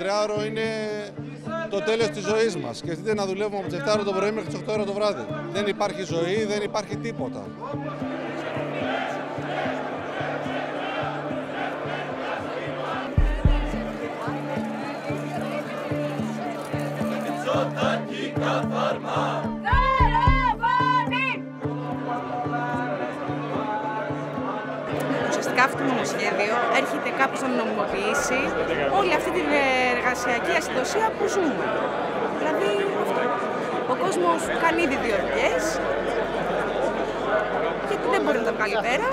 Τριάωρο είναι το τέλος της ζωής μας. Σκεφτείτε να δουλεύουμε από τις 7 το πρωί μέχρι τις 8 το βράδυ. Δεν υπάρχει ζωή, δεν υπάρχει τίποτα. Ουσιαστικά αυτό το νομοσχέδιο έρχεται κάπως να νομιμοποιήσει όλη αυτή την εργασιακή ασυντοσία που ζούμε. Δηλαδή, ο κόσμος κάνει ήδη 2 δουλειές και δεν μπορεί να τα βγάλει πέρα.